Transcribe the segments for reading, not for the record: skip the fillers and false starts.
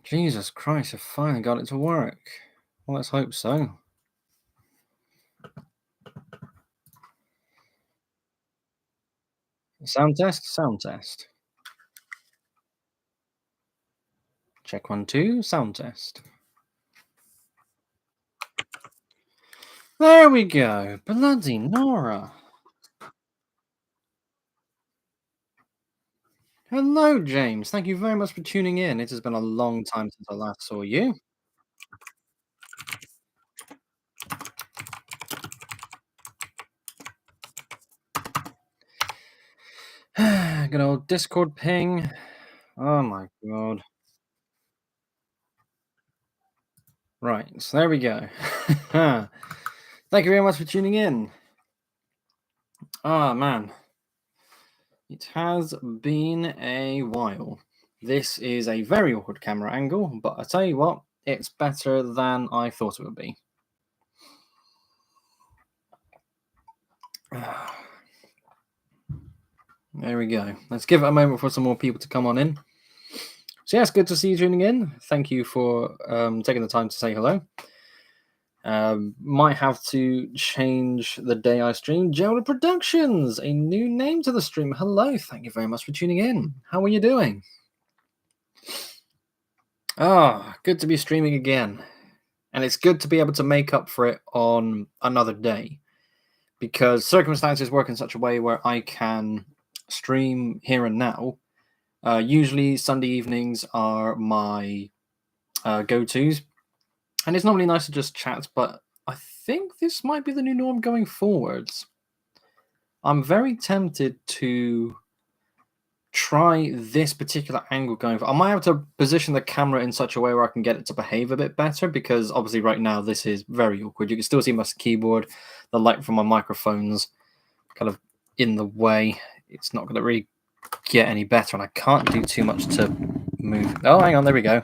Jesus Christ, I finally got it to work. Well, let's hope so. Sound test, sound test. Check 1, 2, sound test. There we go. Bloody Nora. Hello, James. Thank you very much for tuning in. It has been a long time since I last saw you. Good old Discord ping. Oh my god. Right, so there we go. Thank you very much for tuning in. Ah, man. It has been a while. This is a very awkward camera angle, but I tell you what, it's better than I thought it would be. There we go. Let's give it a moment for some more people to come on in. So yes, good to see you tuning in. Thank you for taking the time to say hello. Might have to change the day I stream. Gerald Productions, a new name to the stream. Hello, thank you very much for tuning in. How are you doing? Good to be streaming again. And it's good to be able to make up for it on another day, because circumstances work in such a way where I can stream here and now. Usually Sunday evenings are my go-tos, and it's normally nice to just chat, but I think this might be the new norm going forwards. I'm very tempted to try this particular angle going forward. I might have to position the camera in such a way where I can get it to behave a bit better, because obviously right now this is very awkward. You can still see my keyboard, the light from my microphone's kind of in the way. It's not going to really get any better, and I can't do too much to move. Oh, hang on, there we go.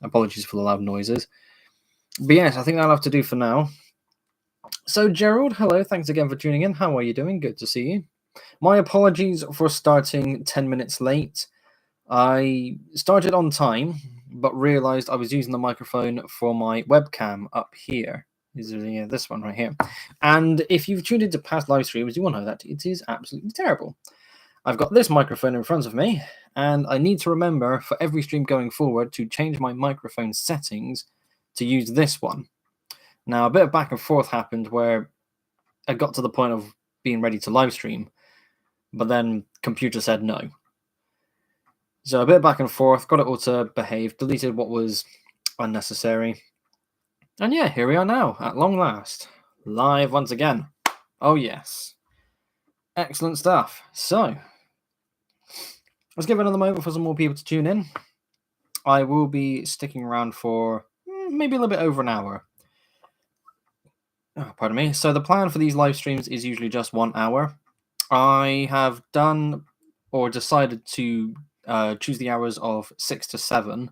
Apologies for the loud noises. But yes, I think that'll have to do for now. So Gerald, hello, thanks again for tuning in. How are you doing? Good to see you. My apologies for starting 10 minutes late. I started on time, but realized I was using the microphone for my webcam up here. This one right here. And if you've tuned into past live streams, you will know that it is absolutely terrible. I've got this microphone in front of me, and I need to remember for every stream going forward to change my microphone settings to use this one. Now, a bit of back and forth happened where I got to the point of being ready to live stream, but then computer said no. So a bit back and forth, got it all to behave, deleted what was unnecessary. And yeah, here we are now, at long last. Live once again. Oh yes. Excellent stuff. So, let's give it another moment for some more people to tune in. I will be sticking around for maybe a little bit over an hour. Oh, pardon me. So the plan for these live streams is usually just 1 hour. I have done or decided to choose the hours of 6 to 7,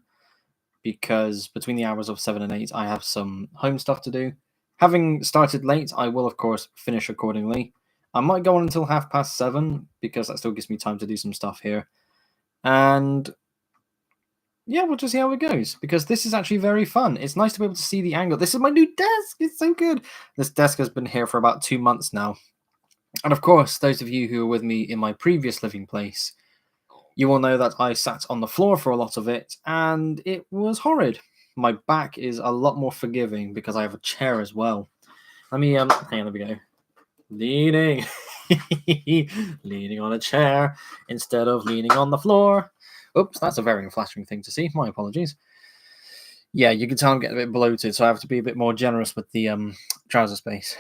because between the hours of 7 and 8, I have some home stuff to do. Having started late, I will, of course, finish accordingly. I might go on until 7:30, because that still gives me time to do some stuff here. And yeah, we'll just see how it goes, because this is actually very fun. It's nice to be able to see the angle. This is my new desk. It's so good. This desk has been here for about 2 months now. And of course, those of you who were with me in my previous living place, you will know that I sat on the floor for a lot of it, and it was horrid. My back is a lot more forgiving because I have a chair as well. Let me, hang on, there we go. Leaning. Leaning on a chair instead of leaning on the floor. Oops, that's a very unflattering thing to see. My apologies. Yeah, you can tell I'm getting a bit bloated, so I have to be a bit more generous with the trouser space.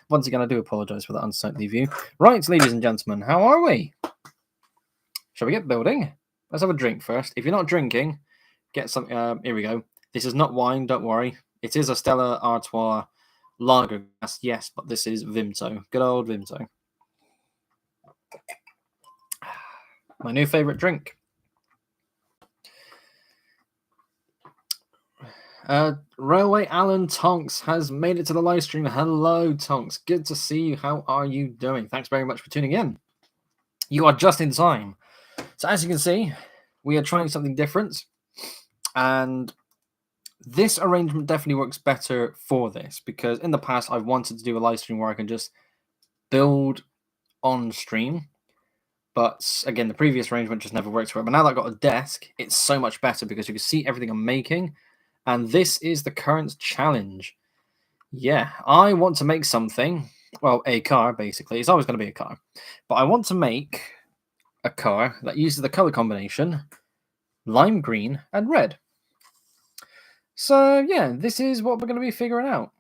Once again, I do apologise for that unsightly view. Right, ladies and gentlemen, how are we? Shall we get building? Let's have a drink first. If you're not drinking, get some. Here we go. This is not wine, don't worry. It is a Stella Artois lager glass, yes, but this is Vimto. Good old Vimto. My new favourite drink. Railway Alan Tonks has made it to the live stream. Hello, Tonks. Good to see you. How are you doing? Thanks very much for tuning in. You are just in time. So as you can see, we are trying something different, and this arrangement definitely works better for this, because in the past I've wanted to do a live stream where I can just build on stream, but again, the previous arrangement just never worked for it. But now that I've got a desk, it's so much better because you can see everything I'm making, and this is the current challenge. Yeah, I want to make something, well, a car, basically. It's always going to be a car, but I want to make a car that uses the color combination lime green and red. So yeah, this is what we're going to be figuring out.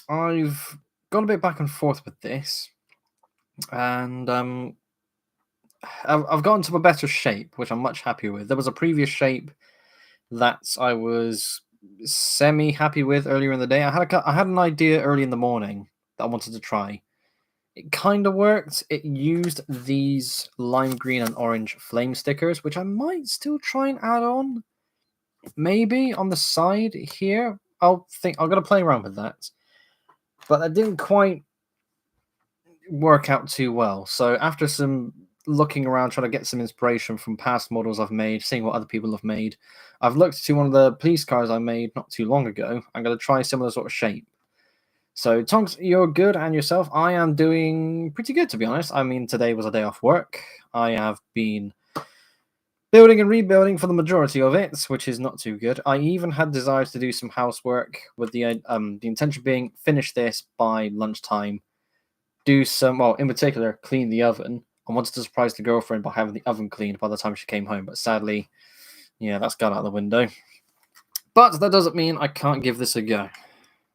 I've gone a bit back and forth with this, and I've gotten to a better shape, which I'm much happier with. There was a previous shape that I was semi-happy with earlier in the day. I had an idea early in the morning that I wanted to try. It kind of worked. It used these lime green and orange flame stickers, which I might still try and add on. Maybe on the side here. I'm gonna play around with that. But that didn't quite work out too well. So after some looking around, trying to get some inspiration from past models I've made, seeing what other people have made, I've looked to one of the police cars I made not too long ago. I'm going to try a similar sort of shape. So Tonks, you're good, and yourself? I am doing pretty good, to be honest. I mean, today was a day off work. I have been building and rebuilding for the majority of it, which is not too good. I even had desires to do some housework with the intention being finish this by lunchtime, do some, well, in particular, clean the oven. I wanted to surprise the girlfriend by having the oven cleaned by the time she came home, but sadly, yeah, that's gone out the window. But that doesn't mean I can't give this a go.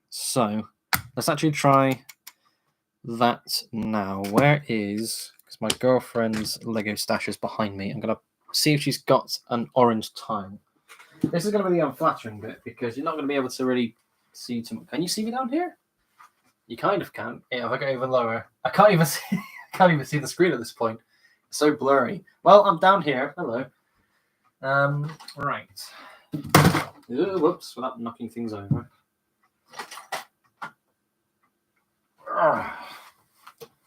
So let's actually try that now. Where is, because my girlfriend's Lego stash is behind me. I'm going to see if she's got an orange tile. This is going to be the unflattering bit because you're not going to be able to really see too much. Can you see me down here? You kind of can. Yeah, if I go even lower, I can't even see. I can't even see the screen at this point. It's so blurry. Well, I'm down here. Hello. Right. Ooh, whoops! Without knocking things over.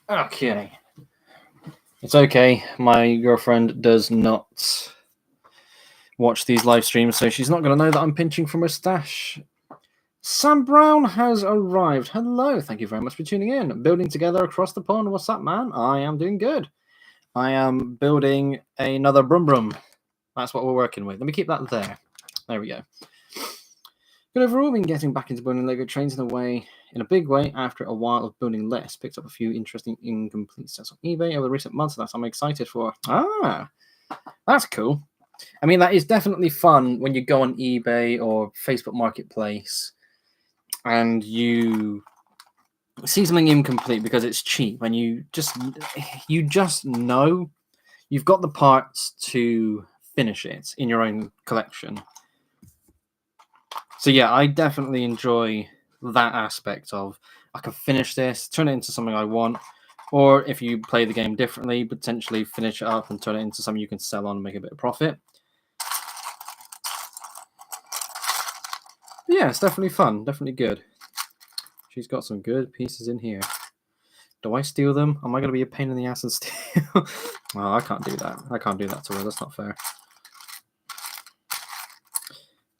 Okay. It's okay. My girlfriend does not watch these live streams, so she's not going to know that I'm pinching from her stash. Sam Brown has arrived. Hello, thank you very much for tuning in. Building together across the pond. What's up, man? I am doing good. I am building another Brum Brum. That's what we're working with. Let me keep that there. There we go. But overall, been getting back into building Lego trains in a big way after a while of building less. Picked up a few interesting incomplete sets on eBay over the recent months. That's what I'm excited for. Ah, that's cool. I mean, that is definitely fun when you go on eBay or Facebook Marketplace and you see something incomplete because it's cheap, and you just know you've got the parts to finish it in your own collection. So yeah, I definitely enjoy that aspect of I can finish this, turn it into something I want, or if you play the game differently, potentially finish it up and turn it into something you can sell on and make a bit of profit. But yeah, it's definitely fun, definitely good. She's got some good pieces in here. Do I steal them? Am I going to be a pain in the ass and steal? Well, I can't do that. I can't do that to her. That's not fair.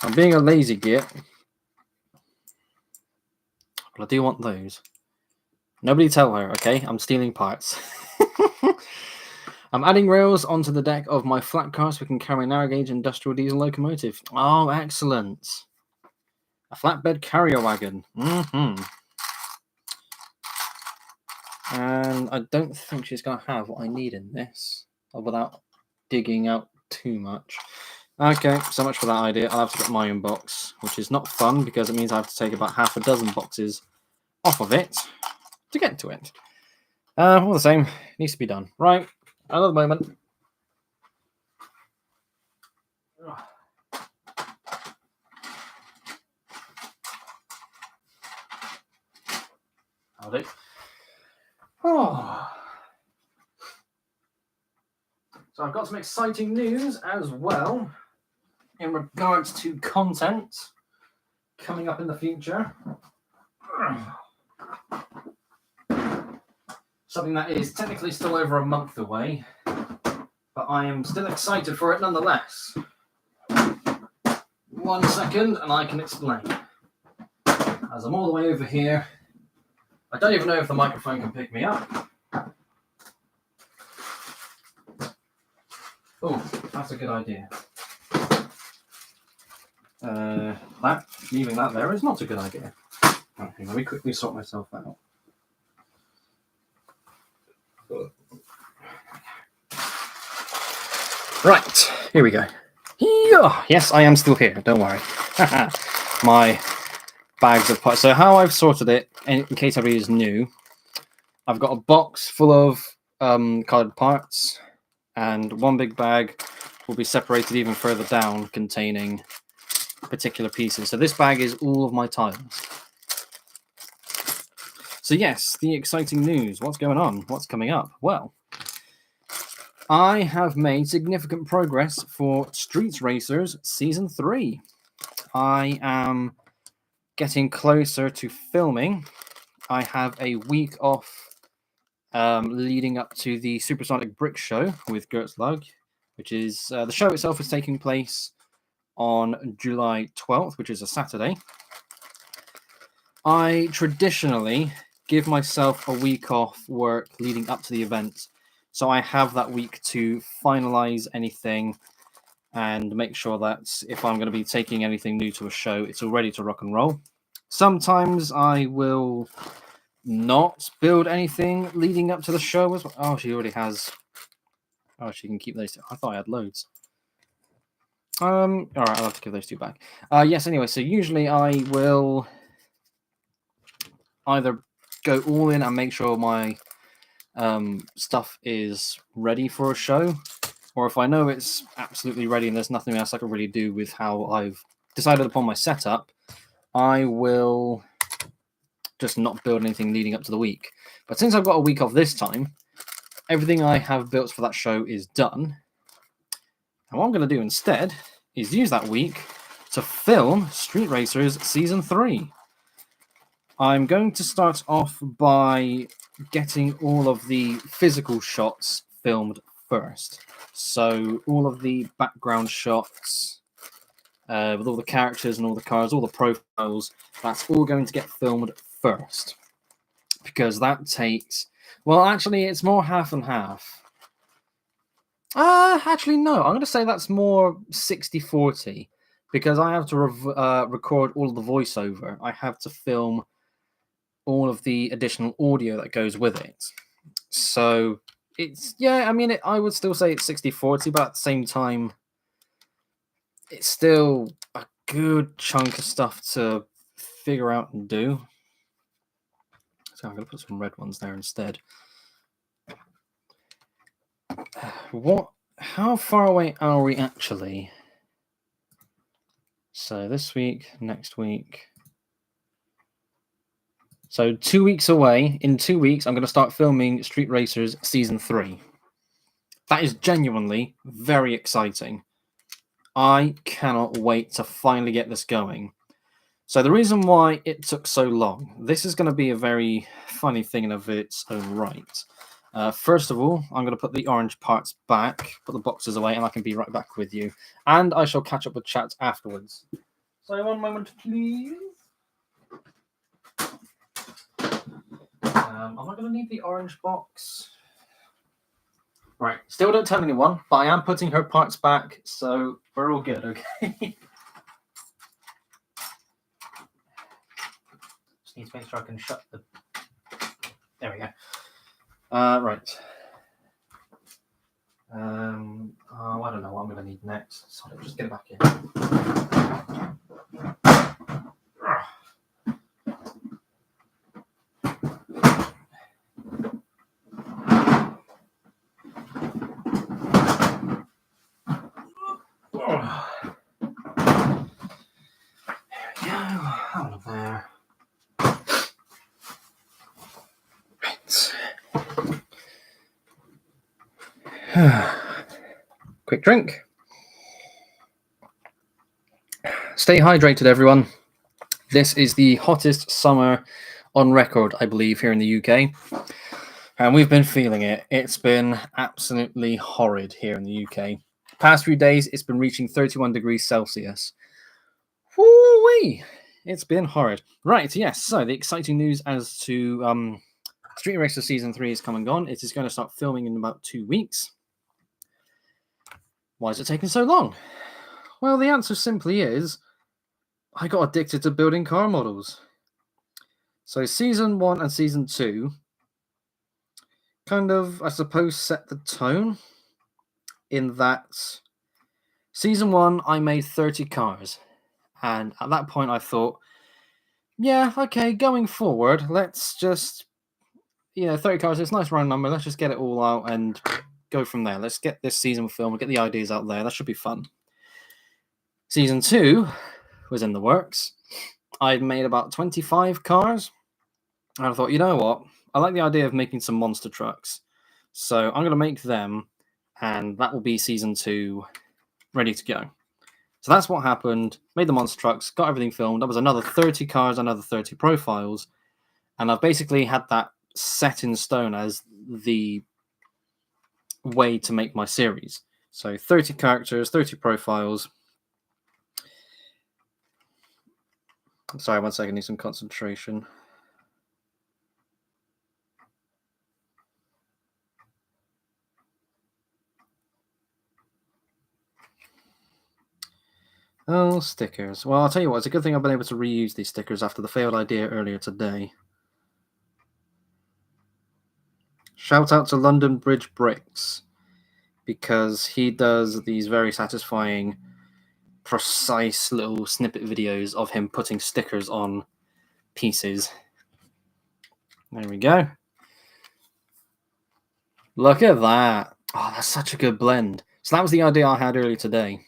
I'm being a lazy git. But I do want those. Nobody tell her, okay? I'm stealing parts. I'm adding rails onto the deck of my flat car so we can carry a narrow gauge industrial diesel locomotive. Oh, excellent. A flatbed carrier wagon. Mm-hmm. And I don't think she's going to have what I need in this without digging out too much. Okay, so much for that idea. I'll have to get my own box, which is not fun because it means I have to take about half a dozen boxes off of it to get to it. All the same, it needs to be done. Right, another moment. I'll do. Oh. So I've got some exciting news as well in regards to content coming up in the future. Something that is technically still over a month away, but I am still excited for it nonetheless. 1 second and I can explain. As I'm all the way over here, I don't even know if the microphone can pick me up. Oh, that's a good idea. Leaving that there is not a good idea. Okay, let me quickly sort myself out. Right, here we go. Yes, I am still here, don't worry. My bags of parts. So how I've sorted it, in case everybody is new, I've got a box full of colored parts, and one big bag will be separated even further down, containing particular pieces. So this bag is all of my tiles. So yes, the exciting news. What's going on? What's coming up? Well, I have made significant progress for Street Racers Season 3. I am getting closer to filming. I have a week off leading up to the Supersonic Brick Show with Gertz Lug, which is the show itself is taking place on July 12th, which is a Saturday. I traditionally give myself a week off work leading up to the event, so I have that week to finalize anything and make sure that if I'm going to be taking anything new to a show, it's all ready to rock and roll. Sometimes I will not build anything leading up to the show as well. Oh, she already has. Oh, she can keep those two. I thought I had loads. All right, I'll have to give those two back. Yes, anyway, so usually I will either go all in and make sure my stuff is ready for a show, or if I know it's absolutely ready and there's nothing else I can really do with how I've decided upon my setup, I will just not build anything leading up to the week. But since I've got a week off this time, everything I have built for that show is done. And what I'm going to do instead is use that week to film Street Racers Season 3. I'm going to start off by getting all of the physical shots filmed first. So all of the background shots with all the characters and all the cars, all the profiles, that's all going to get filmed first. Because that takes... Well, actually, it's more half and half. Actually, no. I'm going to say that's more 60-40. Because I have to record all of the voiceover. I have to film all of the additional audio that goes with it. So it's, yeah, I mean, I would still say it's 60-40, but at the same time, it's still a good chunk of stuff to figure out and do. So I'm going to put some red ones there instead. How far away are we actually? So this week, next week. So 2 weeks away. In 2 weeks, I'm going to start filming Street Racers Season 3. That is genuinely very exciting. I cannot wait to finally get this going. So the reason why it took so long, this is going to be a very funny thing in of its own right. First of all, I'm going to put the orange parts back, put the boxes away, and I can be right back with you. And I shall catch up with chat afterwards. So 1 moment, please. Am I going to need the orange box? Right, still don't tell anyone, but I am putting her parts back, so we're all good, okay? Just need to make sure I can shut the... There we go. Right. I don't know what I'm going to need next, so I'll just get it back in. Quick drink. Stay hydrated, everyone. This is the hottest summer on record, I believe, here in the UK. And we've been feeling it. It's been absolutely horrid here in the UK. Past few days, it's been reaching 31 degrees Celsius. Woo-wee! It's been horrid. Right, yes, so the exciting news as to Street Racer Season 3 is come and gone. It is going to start filming in about 2 weeks. Why is it taking so long? Well, the answer simply is I got addicted to building car models. So Season 1 and Season 2 kind of, I suppose, set the tone in that Season 1, I made 30 cars. And at that point, I thought, yeah, okay, going forward, let's just, 30 cars, it's a nice round number. Let's just get it all out and go from there. Let's get this season filmed, get the ideas out there. That should be fun. Season 2 was in the works. I'd made about 25 cars. And I thought, you know what? I like the idea of making some monster trucks. So I'm going to make them, and that will be Season 2 ready to go. So that's what happened. Made the monster trucks, got everything filmed. That was another 30 cars, another 30 profiles. And I've basically had that set in stone as the way to make my series. So 30 characters, 30 profiles. Sorry, 1 second, I need some concentration. Oh, stickers. Well, I'll tell you what, it's a good thing I've been able to reuse these stickers after the failed idea earlier today. Shout out to London Bridge Bricks, because he does these very satisfying, precise little snippet videos of him putting stickers on pieces. There we go. Look at that. Oh, that's such a good blend. So that was the idea I had earlier today.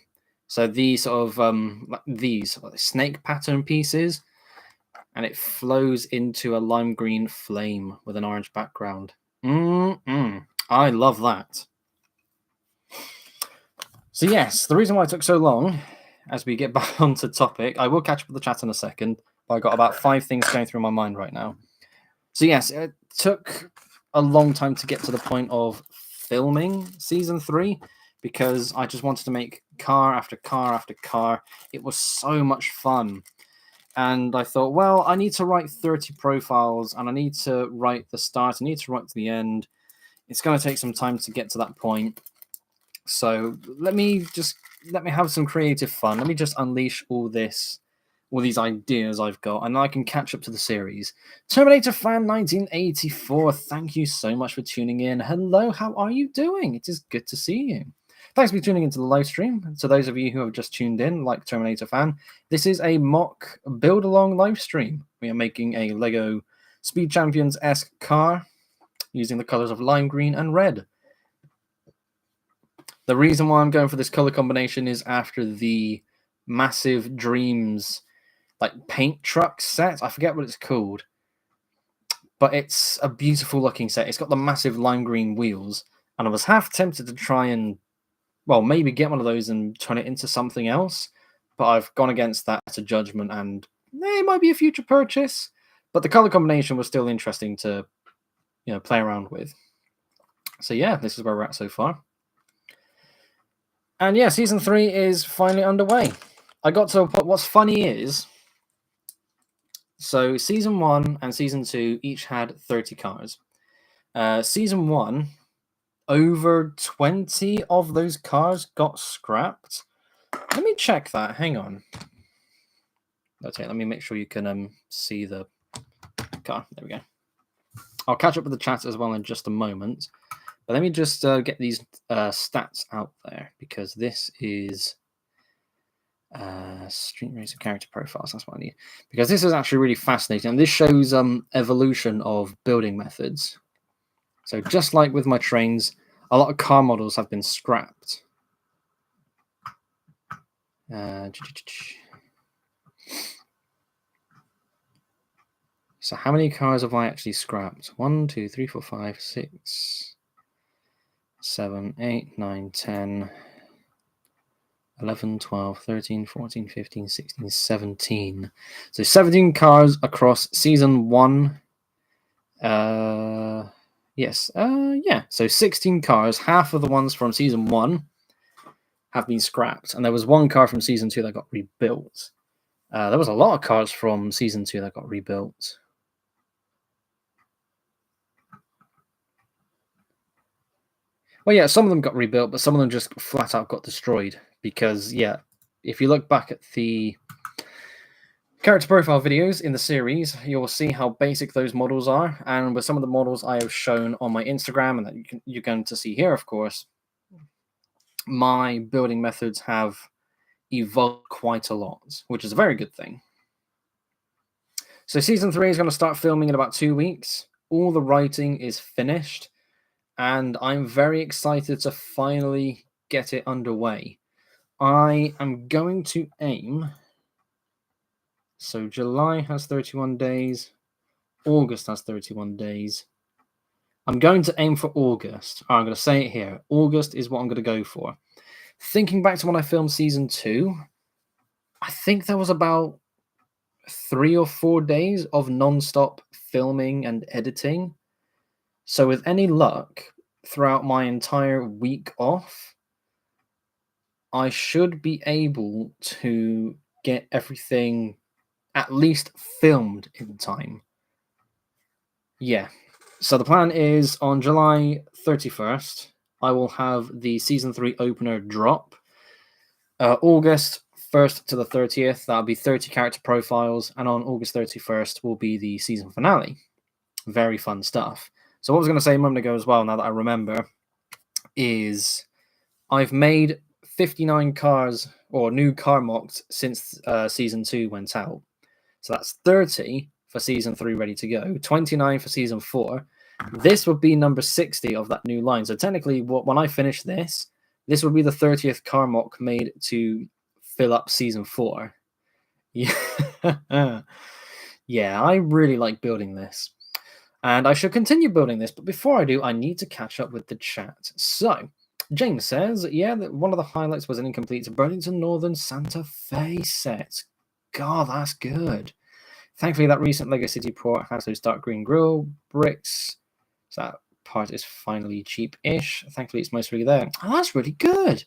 So these sort of these snake pattern pieces, and it flows into a lime green flame with an orange background. I love that. So yes, the reason why it took so long, as we get back onto topic, I will catch up with the chat in a second, but I've got about 5 things going through my mind right now. So yes, it took a long time to get to the point of filming Season 3, because I just wanted to make car after car after car. It was so much fun. And I thought, well, I need to write 30 profiles, and I need to write the start, I need to write to the end. It's going to take some time to get to that point. So let me have some creative fun. Let me just unleash all these ideas I've got, and I can catch up to the series. Terminator Fan 1984, thank you so much for tuning in. Hello, how are you doing? It is good to see you. Thanks for tuning into the live stream. To those of you who have just tuned in, like Terminator Fan, this is a mock build-along live stream. We are making a Lego Speed Champions-esque car using the colors of lime green and red. The reason why I'm going for this color combination is after the Massive Dreams paint truck set. I forget what it's called, but it's a beautiful looking set. It's got the massive lime green wheels, and I was half tempted to try and maybe get one of those and turn it into something else, but I've gone against that as a judgment, and it might be a future purchase, but the color combination was still interesting to play around with. So yeah, this is where we're at so far. And yeah, Season 3 is finally underway. I got to what's funny is, so Season 1 and Season 2 each had 30 cars. Season 1, over 20 of those cars got scrapped. Let me check that. Hang on. Okay, let me make sure you can see the car. There we go. I'll catch up with the chat as well in just a moment. But let me just get these stats out there, because this is Street Racer character profiles. That's what I need, because this is actually really fascinating, and this shows evolution of building methods. So just like with my trains, a lot of car models have been scrapped. So how many cars have I actually scrapped? 1, 2, 3, 4, 5, 6, 7, 8, 9, 10, 11, 12, 13, 14, 15, 16, 17. So 17 cars across Season 1. Yes. Yeah. So 16 cars, half of the ones from Season 1 have been scrapped. And there was 1 car from Season 2 that got rebuilt. There was a lot of cars from Season 2 that got rebuilt. Well, yeah, some of them got rebuilt, but some of them just flat out got destroyed. Because, yeah, if you look back at the character profile videos in the series, you'll see how basic those models are. And with some of the models I have shown on my Instagram, and that you're going to see here, of course, my building methods have evolved quite a lot, which is a very good thing. So Season 3 is going to start filming in about 2 weeks. All the writing is finished, and I'm very excited to finally get it underway. I am going to aim... So July has 31 days. August has 31 days. I'm going to aim for August. I'm going to say it here. August is what I'm going to go for. Thinking back to when I filmed Season 2, I think there was about 3 or 4 days of non-stop filming and editing. So with any luck, throughout my entire week off, I should be able to get everything at least filmed in time. Yeah. So the plan is on July 31st, I will have the Season 3 opener drop. August 1st to the 30th, that'll be 30 character profiles. And on August 31st will be the season finale. Very fun stuff. So what I was going to say a moment ago as well, now that I remember, is I've made 59 cars, or new car mocks, since Season 2 went out. So that's 30 for Season 3 ready to go, 29 for Season 4. This would be number 60 of that new line. So technically, when I finish this would be the 30th car mock made to fill up Season 4. Yeah, yeah, I really like building this. And I should continue building this, but before I do, I need to catch up with the chat. So, James says, yeah, that one of the highlights was an incomplete Burlington Northern Santa Fe set. God, that's good. Thankfully, that recent Lego City port has those dark green grill bricks. So that part is finally cheap-ish. Thankfully, it's mostly there. Oh, that's really good.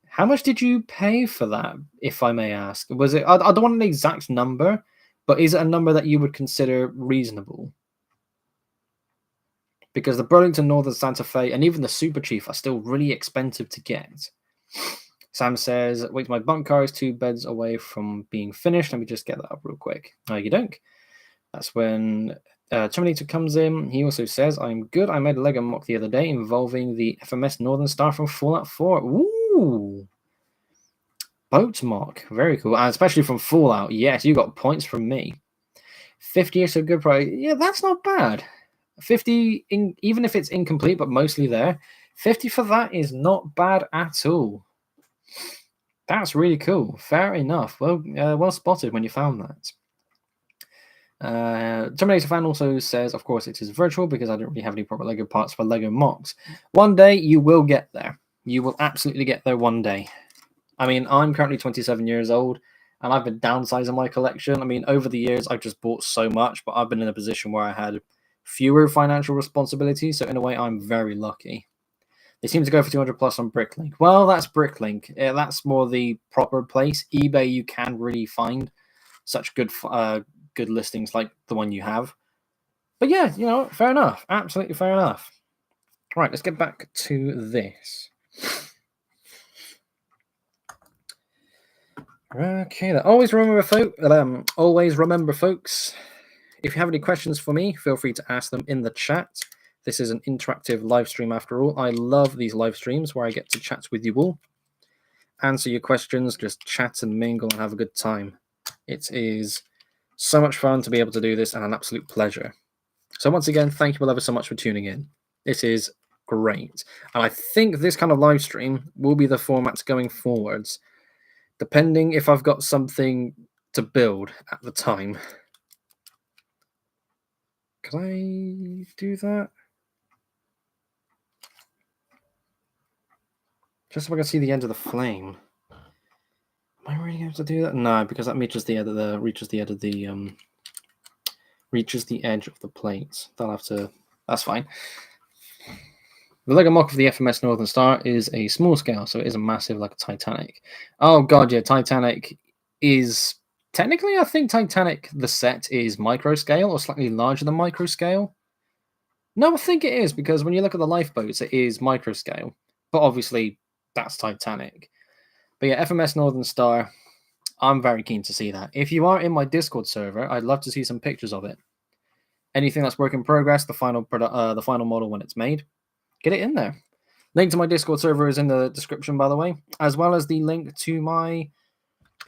How much did you pay for that, if I may ask? Was it? I don't want an exact number, but is it a number that you would consider reasonable? Because the Burlington Northern Santa Fe and even the Super Chief are still really expensive to get. Sam says, wait, my bunk car is 2 beds away from being finished. Let me just get that up real quick. You don't. That's when Terminator comes in. He also says, I'm good. I made a Lego mock the other day involving the FMS Northern Star from Fallout 4. Ooh. Boat mock. Very cool. And especially from Fallout. Yes, you got points from me. 50 is a good price. Yeah, that's not bad. 50, even if it's incomplete, but mostly there. 50 for that is not bad at all. That's really cool. Fair enough. Well, well spotted when you found that. Terminator fan also says, of course, it is virtual because I don't really have any proper Lego parts for Lego mocks. One day you will get there. You will absolutely get there one day. I mean, I'm currently 27 years old, and I've been downsizing my collection. I mean, over the years, I've just bought so much, but I've been in a position where I had fewer financial responsibilities, so in a way, I'm very lucky. They seem to go for 200 plus on Bricklink. Well, that's Bricklink. That's more the proper place. eBay, you can really find such good good listings like the one you have. But yeah, you know, fair enough. Absolutely fair enough. Right, let's get back to this. Okay, always remember, folks, if you have any questions for me, feel free to ask them in the chat. This is an interactive live stream after all. I love these live streams where I get to chat with you all, answer your questions, just chat and mingle and have a good time. It is so much fun to be able to do this and an absolute pleasure. So once again, thank you all ever so much for tuning in. This is great. And I think this kind of live stream will be the format going forwards, depending if I've got something to build at the time. Can I do that? Just so I can see the end of the flame. Am I really able to do that? No, because that reaches the edge of the plate. They'll have to. That's fine. The Lego mock of the FMS Northern Star is a small scale, so it isn't massive like a Titanic. Oh god, yeah, Titanic is Technically, I think Titanic, the set, is micro scale or slightly larger than micro scale. No, I think it is because when you look at the lifeboats, it is micro scale. But obviously, that's Titanic. But yeah, FMS Northern Star, I'm very keen to see that. If you are in my Discord server, I'd love to see some pictures of it. Anything that's work in progress, the final model when it's made, get it in there. Link to my Discord server is in the description, by the way, as well as the link to my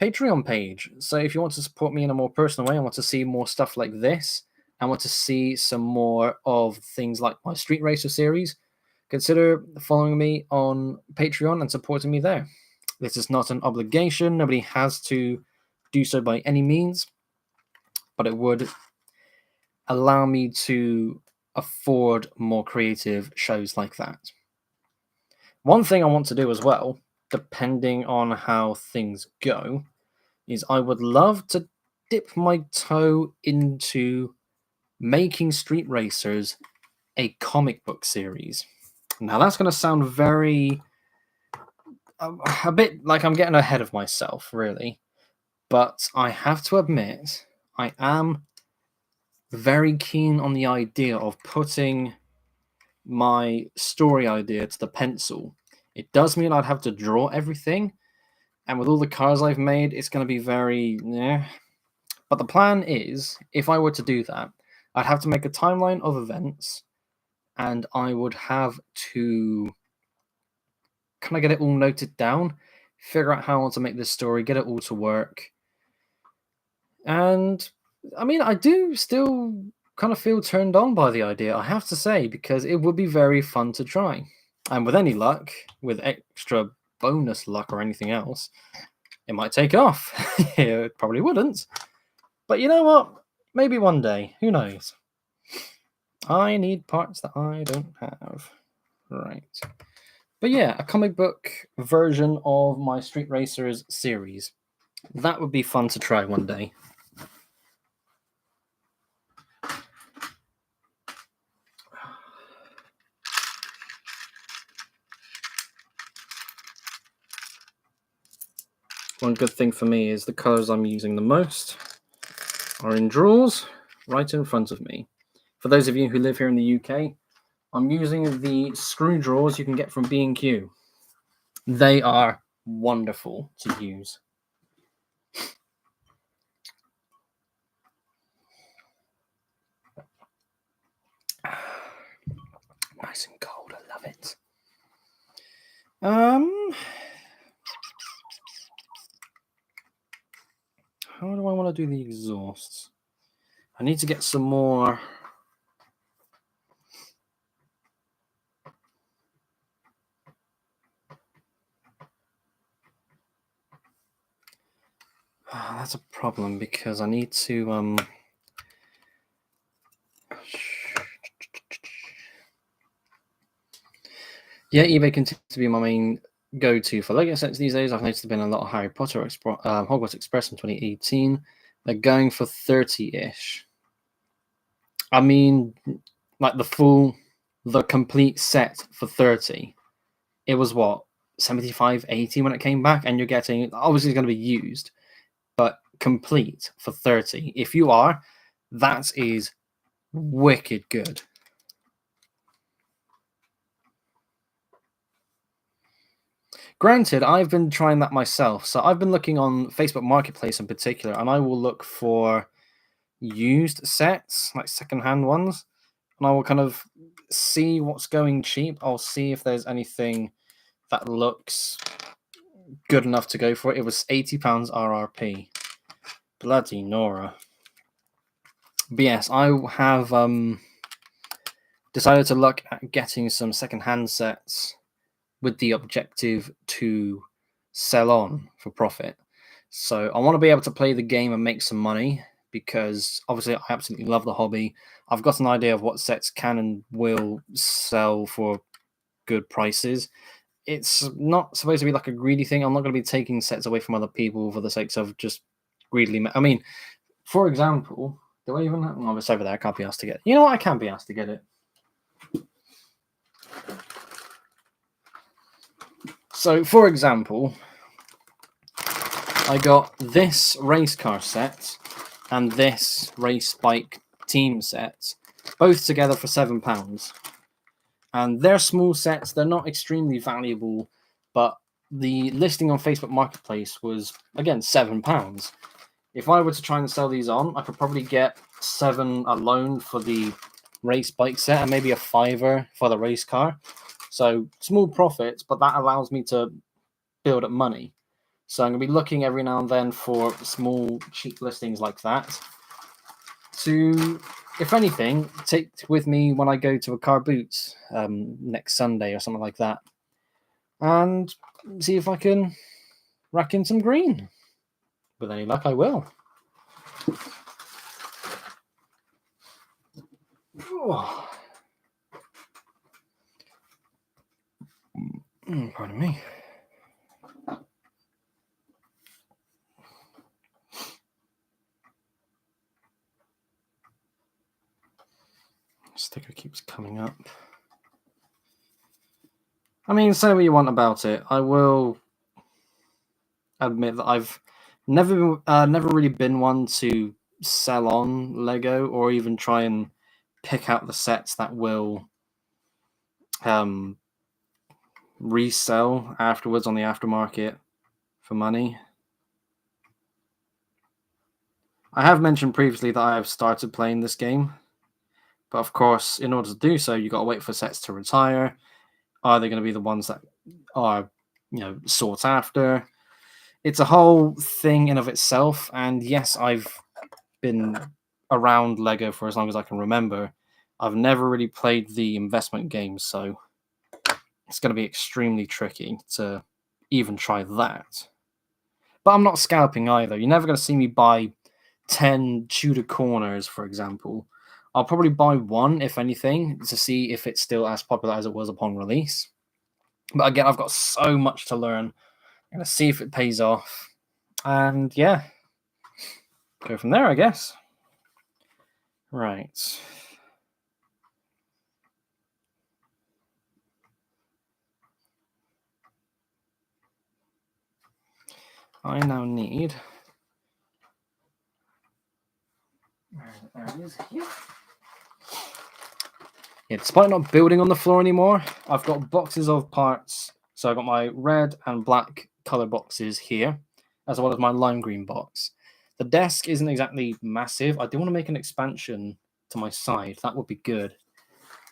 Patreon page. So if you want to support me in a more personal way and want to see more stuff like this, and want to see some more of things like my Street Racer series, consider following me on Patreon and supporting me there. This is not an obligation. Nobody has to do so by any means, but it would allow me to afford more creative shows like that. One thing I want to do as well, depending on how things go, is I would love to dip my toe into making Street Racers a comic book series. Now that's going to sound very a bit like I'm getting ahead of myself, really, but I have to admit I am very keen on the idea of putting my story idea to the pencil. It does mean I'd have to draw everything, and with all the cars I've made, it's going to be very But the plan is, if I were to do that, I'd have to make a timeline of events, and I would have to kind of get it all noted down, figure out how I want to make this story, get it all to work. And I mean, I do still kind of feel turned on by the idea, I have to say, because it would be very fun to try. And with any luck, with extra bonus luck or anything else, it might take off. It probably wouldn't. But you know what? Maybe one day. Who knows? I need parts that I don't have. Right. But yeah, a comic book version of my Street Racers series. That would be fun to try one day. One good thing for me is the colors I'm using the most are in drawers right in front of me. For those of you who live here in the UK, I'm using the screw drawers you can get from B&Q. They are wonderful to use. Nice and cold, I love it. How do I want to do the exhausts? I need to get some more. That's a problem because I need to yeah, eBay continues to be my main go-to for Lego sets these days. I've noticed there's been a lot of Harry Potter Hogwarts Express in 2018. They're going for 30-ish. I mean, like the complete set for 30. It was what, 75, 80 when it came back, and you're getting, obviously it's going to be used, but complete for 30. If you are, that is wicked good. Granted, I've been trying that myself. So I've been looking on Facebook Marketplace in particular, and I will look for used sets, like secondhand ones, and I will kind of see what's going cheap. I'll see if there's anything that looks good enough to go for it. It was £80 RRP. Bloody Nora. But yes, I have decided to look at getting some secondhand sets with the objective to sell on for profit. So I want to be able to play the game and make some money, because obviously I absolutely love the hobby. I've got an idea of what sets can and will sell for good prices. It's not supposed to be like a greedy thing. I'm not going to be taking sets away from other people for the sake of just greedily. I mean, for example, do I even have... Oh, it's over there. I can't be asked to get it. You know what? I can be asked to get it. So, for example, I got this race car set and this race bike team set, both together for £7. And they're small sets, they're not extremely valuable, but the listing on Facebook Marketplace was, again, £7. If I were to try and sell these on, I could probably get 7 alone for the race bike set and maybe a £5 for the race car. So small profits, but that allows me to build up money. So I'm going to be looking every now and then for small, cheap listings like that to, if anything, take with me when I go to a car boots next Sunday or something like that, and see if I can rack in some green. With any luck, I will. Oh. Pardon me. Sticker keeps coming up. I mean, say what you want about it. I will admit that I've never really been one to sell on Lego or even try and pick out the sets that will resell afterwards on the aftermarket for money. I have mentioned previously that I have started playing this game, but of course, in order to do so, you've got to wait for sets to retire. Are they going to be the ones that are, sought after? It's a whole thing in of itself, and yes, I've been around Lego for as long as I can remember. I've never really played the investment games, so it's going to be extremely tricky to even try that. But I'm not scalping either. You're never going to see me buy 10 Tudor Corners, for example. I'll probably buy one, if anything, to see if it's still as popular as it was upon release. But again, I've got so much to learn. I'm going to see if it pays off. And yeah, go from there, I guess. Right. I now need... There it is here. Yeah, despite not building on the floor anymore, I've got boxes of parts. So I've got my red and black color boxes here, as well as my lime green box. The desk isn't exactly massive. I do want to make an expansion to my side. That would be good.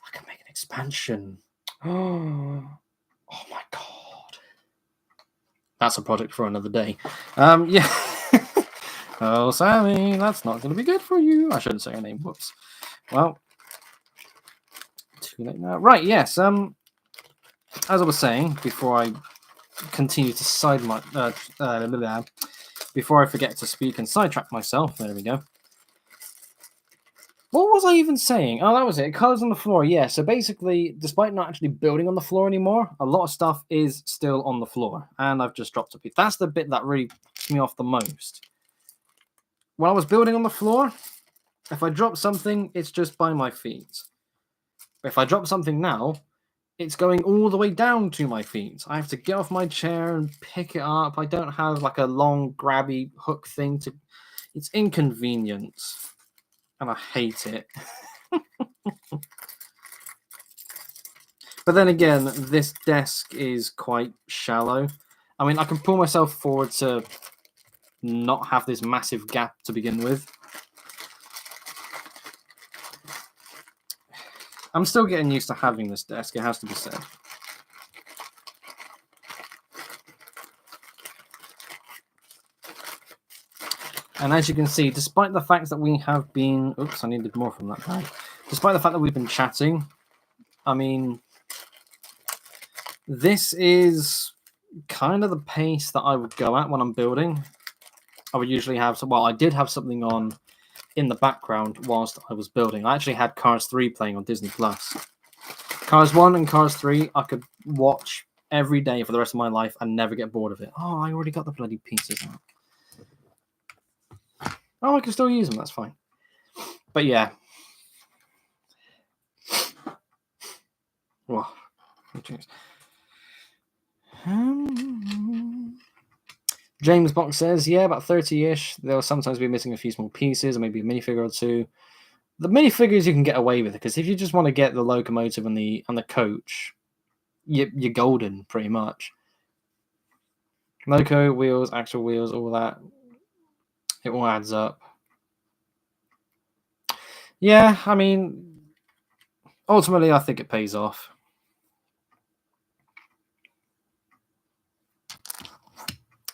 I can make an expansion. Oh my god. That's a project for another day. Yeah. Oh, Sammy, that's not going to be good for you. I shouldn't say her name. Whoops. Well, too late now. Right, yes. As I was saying, before I continue to before I forget to speak and sidetrack myself, there we go. What was I even saying? Oh, that was it. Colors on the floor. Yeah, so basically, despite not actually building on the floor anymore, a lot of stuff is still on the floor. And I've just dropped a piece. That's the bit that really pissed me off the most. When I was building on the floor, if I drop something, it's just by my feet. If I drop something now, it's going all the way down to my feet. I have to get off my chair and pick it up. I don't have like a long grabby hook thing to... It's inconvenient. And I hate it. But then again, this desk is quite shallow. I mean, I can pull myself forward to not have this massive gap to begin with. I'm still getting used to having this desk, it has to be said. And as you can see, despite the fact that we have been... Oops, I needed more from that bag. Despite the fact that we've been chatting, I mean, this is kind of the pace that I would go at when I'm building. I would usually have... Well, I did have something on in the background whilst I was building. I actually had Cars 3 playing on Disney+. Cars 1 and Cars 3, I could watch every day for the rest of my life and never get bored of it. Oh, I already got the bloody pieces out. Oh, I can still use them, that's fine. But yeah. Whoa. James Box says, yeah, about 30-ish. They'll sometimes be missing a few small pieces or maybe a minifigure or two. The minifigures you can get away with, because if you just want to get the locomotive and the coach, you're golden pretty much. Loco, wheels, actual wheels, all that. It all adds up. Yeah, I mean, ultimately, I think it pays off.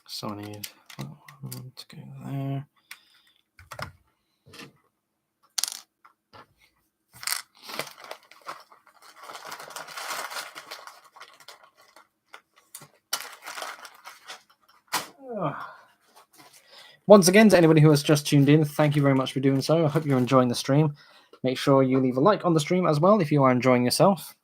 So I need one to go there. Once again, to anybody who has just tuned in, thank you very much for doing so. I hope you're enjoying the stream. Make sure you leave a like on the stream as well if you are enjoying yourself.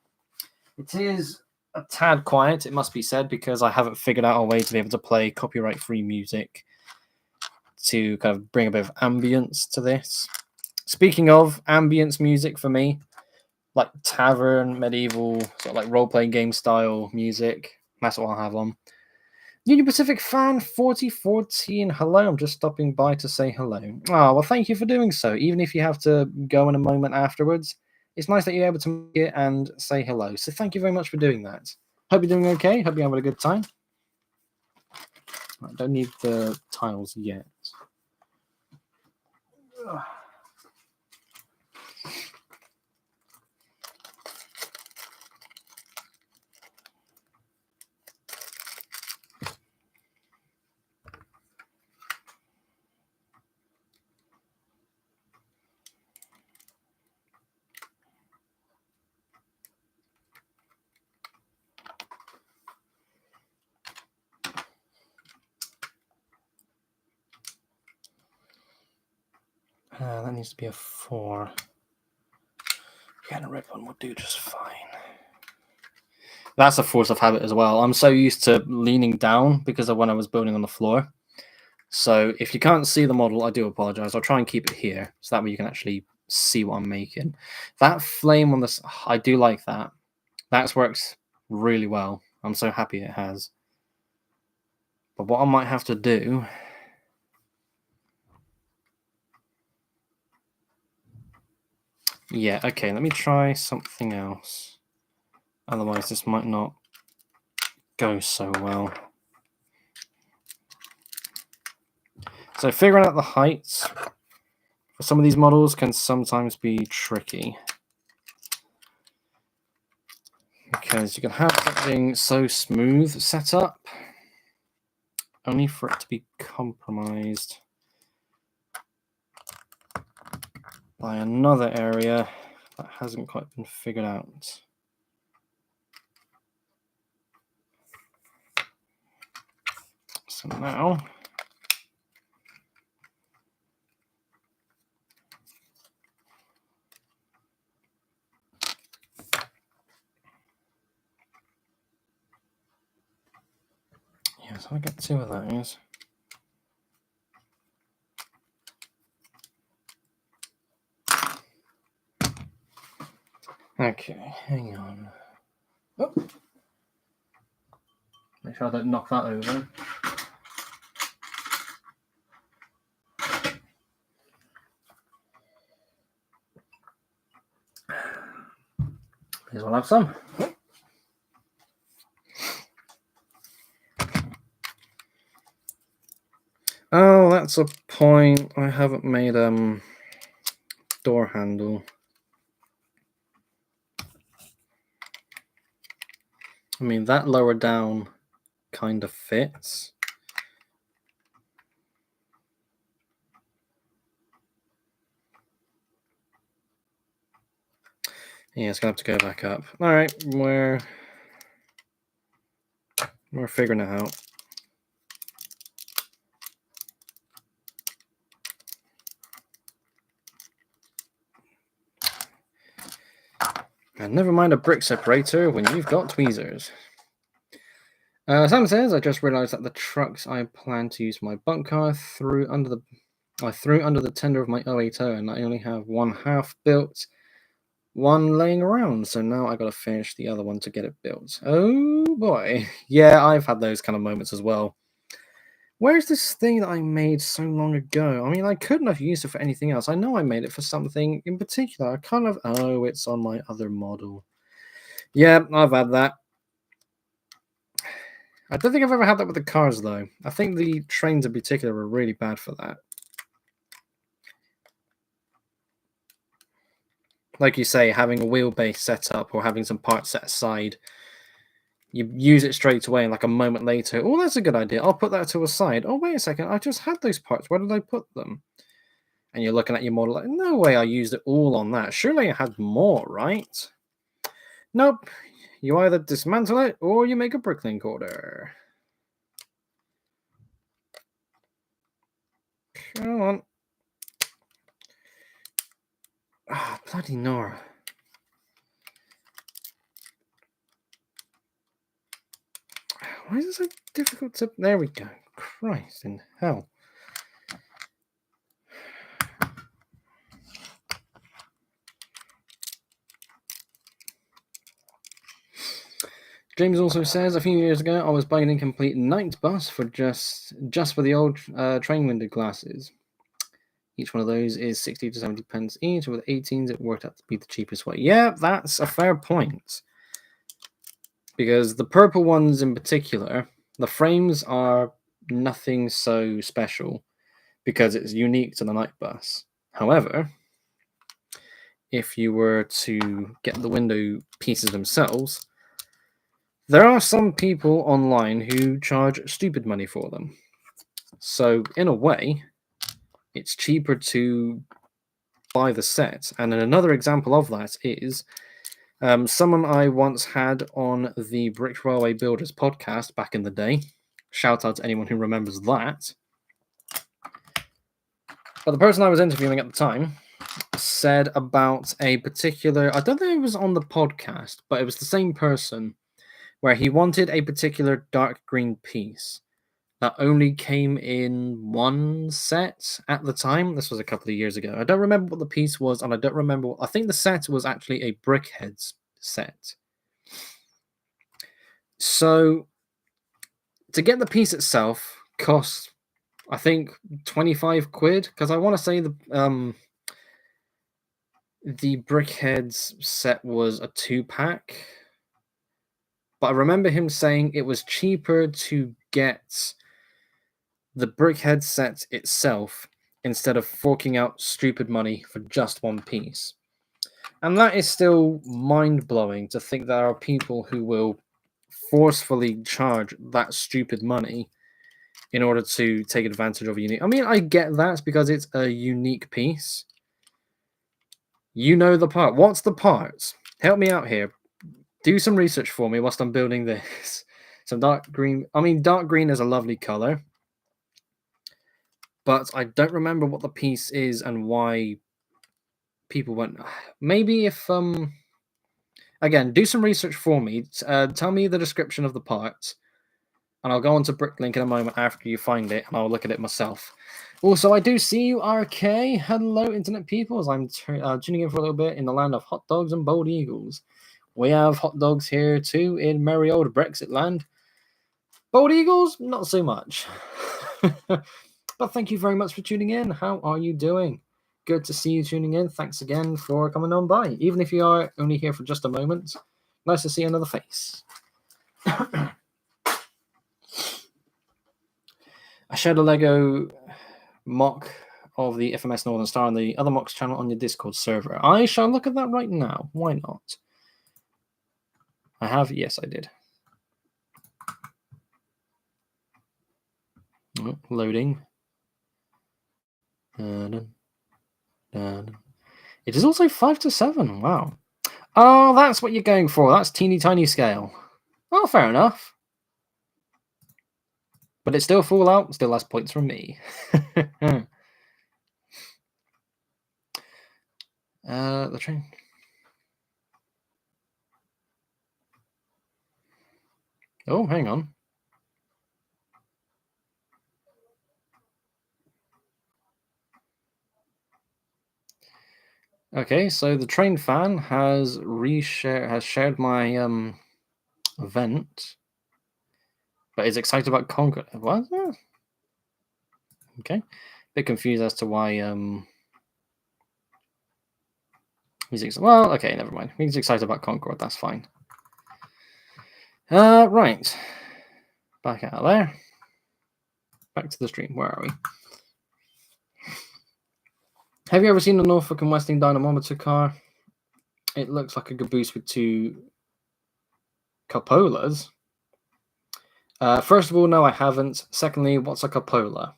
It is a tad quiet, it must be said, because I haven't figured out a way to be able to play copyright-free music to kind of bring a bit of ambience to this. Speaking of ambience music for me, like tavern, medieval, sort of like role-playing game style music, that's what I'll have on. Union Pacific fan 4014, hello, I'm just stopping by to say hello. Oh, well, thank you for doing so, even if you have to go in a moment afterwards. It's nice that you're able to make it and say hello, so thank you very much for doing that. Hope you're doing okay, hope you're having a good time. I don't need the tiles yet. That needs to be a 4. Yeah, a red one will do just fine. That's a force of habit as well. I'm so used to leaning down because of when I was building on the floor. So if you can't see the model, I do apologize. I'll try and keep it here so that way you can actually see what I'm making. That flame on this, I do like that. That works really well. I'm so happy it has. But what I might have to do... Yeah, okay, let me try something else. Otherwise, this might not go so well. So figuring out the heights for some of these models can sometimes be tricky. Because you can have something so smooth set up, only for it to be compromised by another area that hasn't quite been figured out. So now, yeah, so I get 2 of those. Okay, hang on. Oh. Make sure I don't knock that over. May as well have some. Oh, that's a point. I haven't made door handle. I mean, that lower down kind of fits. Yeah, it's gonna have to go back up. All right, we're figuring it out. And never mind a brick separator when you've got tweezers. Sam says, I just realized that the trucks I plan to use for my bunk car threw under the tender of my 080, and I only have one half built, one laying around. So now I got to finish the other one to get it built. Oh boy. Yeah, I've had those kind of moments as well. Where's this thing that I made so long ago? I mean, I couldn't have used it for anything else. I know I made it for something in particular. I kind of... Oh, it's on my other model. Yeah, I've had that. I don't think I've ever had that with the cars, though. I think the trains in particular are really bad for that. Like you say, having a wheelbase set up or having some parts set aside, you use it straight away, and like a moment later, oh, that's a good idea. I'll put that to a side. Oh, wait a second. I just had those parts. Where did I put them? And you're looking at your model like, no way I used it all on that. Surely I had more, right? Nope. You either dismantle it or you make a bricklink order. Come on. Ah, bloody Nora. Why is it so difficult to... There we go. Christ in hell. James also says, a few years ago, I was buying an incomplete night bus for just for the old train window glasses. Each one of those is 60 to 70 pence each. With 18s, it worked out to be the cheapest way. Yeah, that's a fair point. Because the purple ones in particular, the frames are nothing so special because it's unique to the night bus. However, if you were to get the window pieces themselves, there are some people online who charge stupid money for them. So, in a way, it's cheaper to buy the set. And another example of that is someone I once had on the Brick Railway Builders podcast back in the day. Shout out to anyone who remembers that. But the person I was interviewing at the time said about a particular... I don't think it was on the podcast, but it was the same person where he wanted a particular dark green piece that only came in one set at the time. This was a couple of years ago. I don't remember what the piece was, and I don't remember... I think the set was actually a Brickheads set. So, to get the piece itself cost, I think, 25 quid, because I want to say the Brickheads set was a 2-pack. But I remember him saying it was cheaper to get the Brickhead set itself instead of forking out stupid money for just one piece. And that is still mind-blowing to think there are people who will forcefully charge that stupid money in order to take advantage of a unique... I mean, I get that because it's a unique piece. You know the part. What's the parts? Help me out here. Do some research for me whilst I'm building this. Some dark green... I mean, dark green is a lovely color. But I don't remember what the piece is and why people went... Maybe if... Again, do some research for me. Tell me the description of the parts. And I'll go on to Bricklink in a moment after you find it, and I'll look at it myself. Also, I do see you, RK. Hello, Internet people, as I'm tuning in for a little bit in the land of hot dogs and bald eagles. We have hot dogs here, too, in merry old Brexit land. Bald eagles, not so much. But thank you very much for tuning in. How are you doing? Good to see you tuning in. Thanks again for coming on by. Even if you are only here for just a moment, nice to see another face. I shared a Lego MOC of the FMS Northern Star on the other MOCs channel on your Discord server. I shall look at that right now. Why not? I have? Yes, I did. Oh, loading. It is also 5:7. Wow. Oh, that's what you're going for. That's teeny tiny scale. Oh, fair enough. But it's still Fallout. Still less points from me. The train. Oh, hang on. Okay, so the train fan has shared my event, but is excited about Conquer. What? Okay. Bit confused as to why well, okay, never mind. He's excited about Concord, that's fine. Right. Back out of there. Back to the stream. Where are we? Have you ever seen the Norfolk and Westing dynamometer car? It looks like a caboose with two cupolas. First of all, no, I haven't. Secondly, what's a cupola?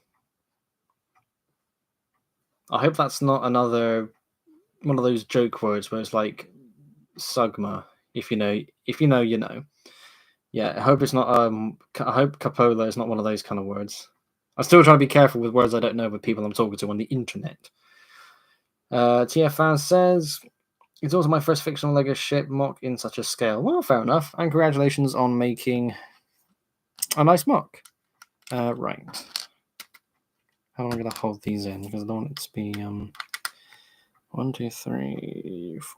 I hope that's not another one of those joke words where it's like Sugma. If you know, you know. Yeah, I hope it's not. I hope cupola is not one of those kind of words. I still try to be careful with words I don't know with people I'm talking to on the internet. TFan says it's also my first fictional Lego ship MOC in such a scale. Well, fair enough, and congratulations on making a nice MOC. Right. How am I going to hold these in? Because I don't want it to be 1, 2, 3, 4, 5,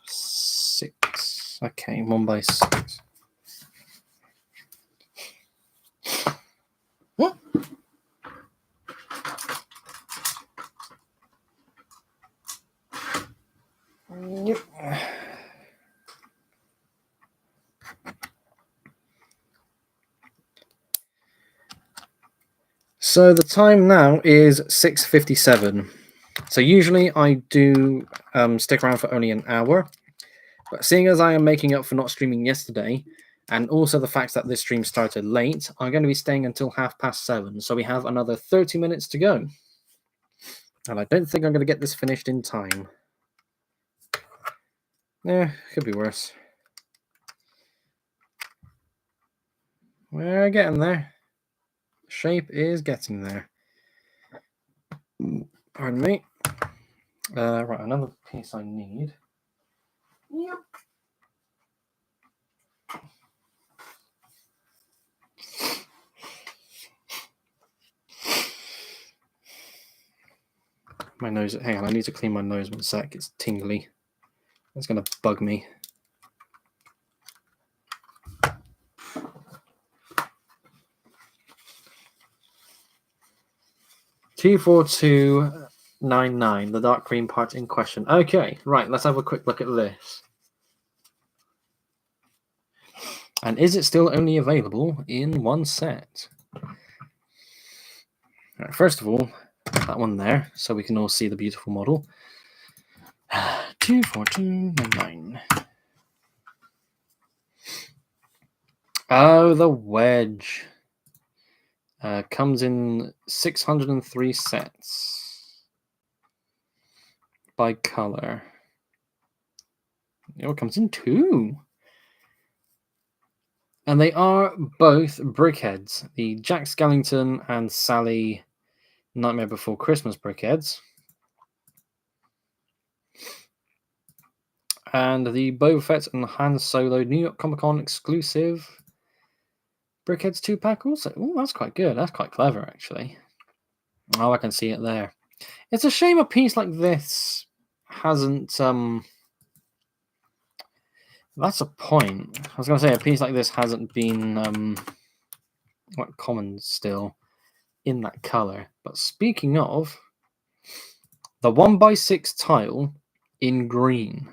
6. Okay, 1 by 6. What? Yep. So the time now is 6:57. So usually I do stick around for only an hour, but seeing as I am making up for not streaming yesterday, and also the fact that this stream started late, I'm going to be staying until 7:30. So we have another 30 minutes to go, and I don't think I'm going to get this finished in time. Yeah, could be worse. We're getting there. Shape is getting there. Pardon me. Right, another piece I need. Yep. My nose. Hang on, I need to clean my nose 1 sec. It's tingly. It's gonna bug me. T4299, the dark green part in question. Okay, right, let's have a quick look at this. And is it still only available in 1 set? Right, first of all, that one there, so we can all see the beautiful model. 24299. Oh, the wedge. Comes in 603 sets by color. Oh, it comes in 2. And they are both brickheads. The Jack Skellington and Sally Nightmare Before Christmas brickheads. And the Boba Fett and Han Solo New York Comic Con exclusive brickheads 2-pack also. Oh, that's quite good. That's quite clever, actually. Oh, I can see it there. It's a shame a piece like this hasn't... That's a point. I was going to say a piece like this hasn't been common still in that color. But speaking of, the 1x6 tile in green.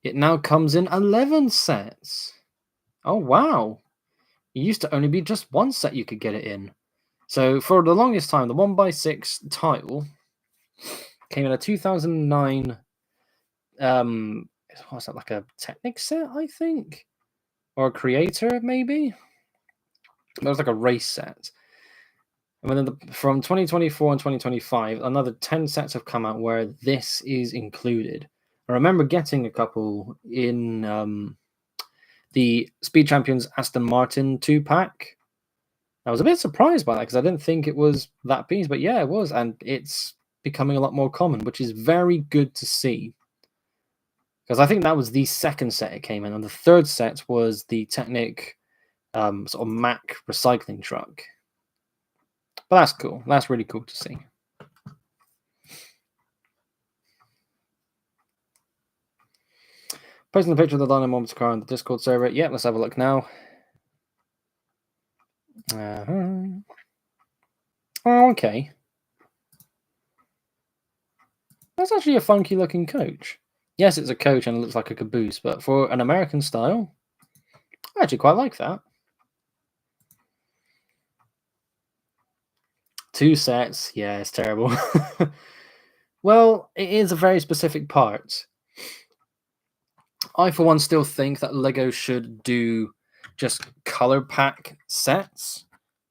It now comes in 11 sets. Oh, wow. It used to only be just 1 set you could get it in. So for the longest time, the 1x6 tile came in a 2009... what's that, like a Technic set, I think? Or a Creator, maybe? That was like a race set. And then from 2024 and 2025, another 10 sets have come out where this is included. I remember getting a couple in the Speed Champions Aston Martin 2-pack. I was a bit surprised by that because I didn't think it was that piece, but yeah, it was. And it's becoming a lot more common, which is very good to see. Because I think that was the second set it came in, and the third set was the Technic sort of Mac recycling truck. But that's cool. That's really cool to see. Posting the picture of the dynamometer car on the Discord server. Yeah, let's have a look now. Oh, okay. That's actually a funky looking coach. Yes, it's a coach and it looks like a caboose, but for an American style, I actually quite like that. 2 sets, yeah, it's terrible. Well, it is a very specific part. I, for one, still think that Lego should do just color pack sets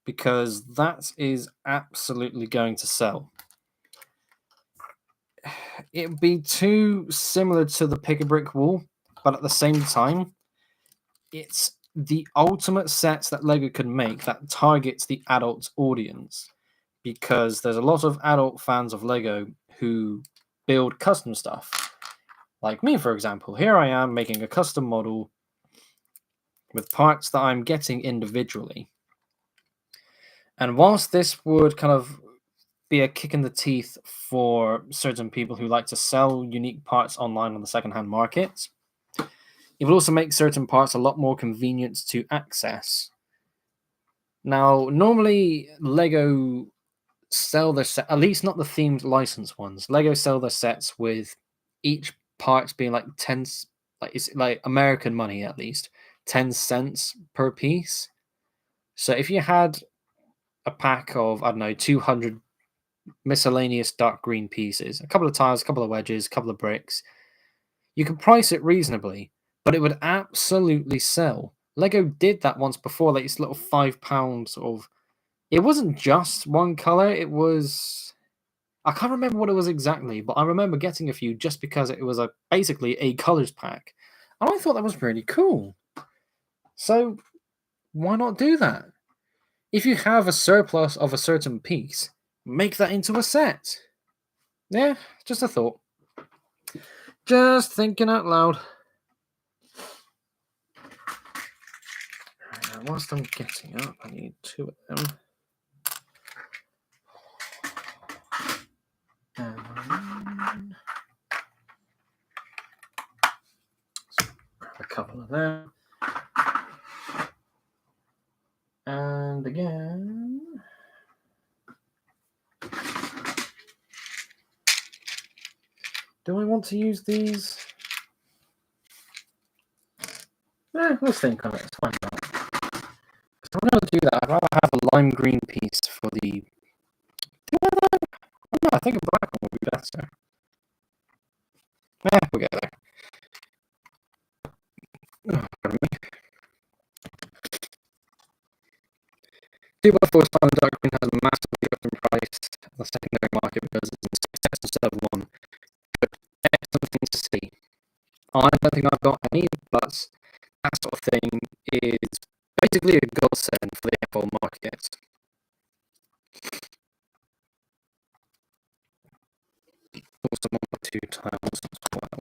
because that is absolutely going to sell. It'd be too similar to the pick a brick wall, but at the same time, it's the ultimate sets that Lego can make that targets the adult audience because there's a lot of adult fans of Lego who build custom stuff. Like me, for example. Here I am making a custom model with parts that I'm getting individually. And whilst this would kind of be a kick in the teeth for certain people who like to sell unique parts online on the secondhand market, it will also make certain parts a lot more convenient to access. Now, normally Lego sell their set, at least not the themed license ones. Lego sell their sets with each part being like 10, like it's like American money at least, 10 cents per piece. So if you had a pack of, I don't know, 200 miscellaneous dark green pieces, a couple of tiles, a couple of wedges, a couple of bricks, you could price it reasonably, but it would absolutely sell. Lego did that once before, like this little £5 of. It wasn't just one color. It was. I can't remember what it was exactly, but I remember getting a few just because it was basically a colors pack, and I thought that was really cool. So why not do that? If you have a surplus of a certain piece, make that into a set. Yeah, just a thought. Just thinking out loud. Right, whilst I'm getting up, I need 2 of them. And grab a couple of them. And again. Do I want to use these? Let's think on it. Why not? If I'm going to do that, I'd rather have a lime green piece for the. No, I think a black one would be better. We'll get there. Oh, pardon me. 2x4 Silent Dark Green has a massively up in price on the secondary market because it's in 6 sets instead of 1. But excellent thing to see. I don't think I've got any, but that sort of thing is basically a godsend for the Apple market. Also, 1 2 tiles as well.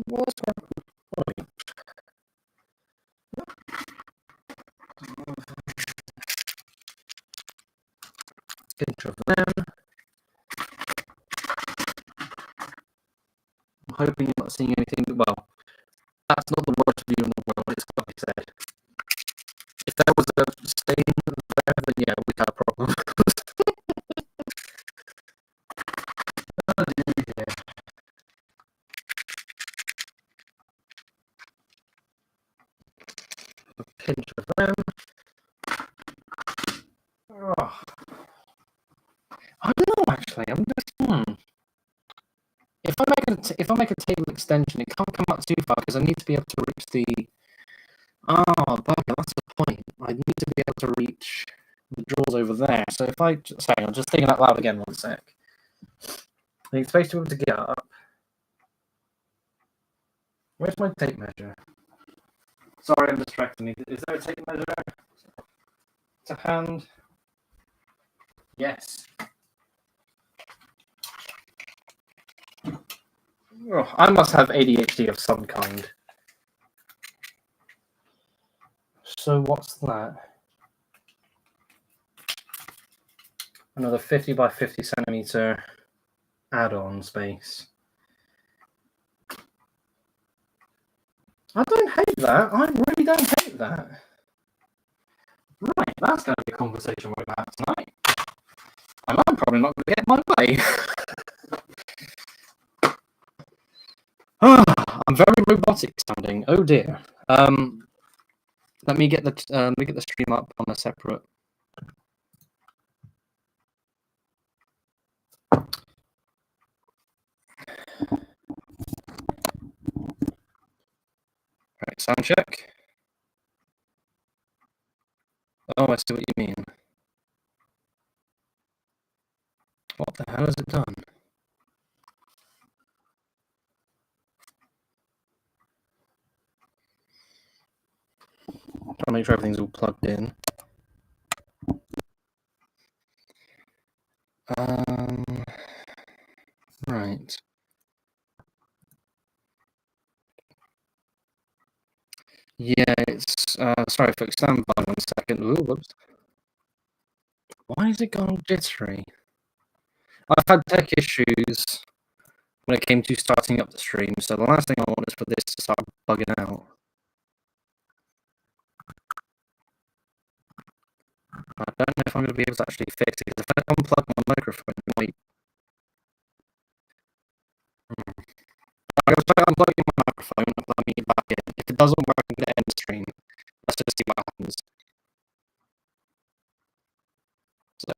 What's our point? Picture of them. I'm hoping you're not seeing anything. Well, that's not the worst view in the world, it's got to be said. If there was a stain there, then yeah, we have a problem. Oh dear. A pinch of them. Oh. I don't know, actually. I'm just. If I make a table extension, it can't come out too far because I need to be able to reach the. Oh, bugger, that's the point. I need to be able to reach the drawers over there. So if I. Sorry, I'm just thinking out loud again, 1 sec. I need space to be able to get up. Where's my tape measure? Sorry, I'm distracting. Is there a tape measure to hand? Yes. Oh, I must have ADHD of some kind. So what's that? Another 50 by 50 centimeter add-on space. I don't hate that. I really don't hate that. Right, that's going to be conversation we're going to have tonight. And I'm probably not going to get my way. I'm very robotic sounding. Oh dear. Let me get the stream up on a separate. Right, sound check. Oh, I see what you mean. What the hell has it done? Trying to make sure everything's all plugged in. Right. Yeah, it's sorry folks, stand by 1 second. Ooh, whoops. Why is it gone all jittery? I've had tech issues when it came to starting up the stream, so the last thing I want is for this to start bugging out. I don't know if I'm going to be able to actually fix it, because if I unplug my microphone, it might... I'm going to try unplugging my microphone and plugging it back in. If it doesn't work, I'm going to end the stream. Let's just see what happens. So,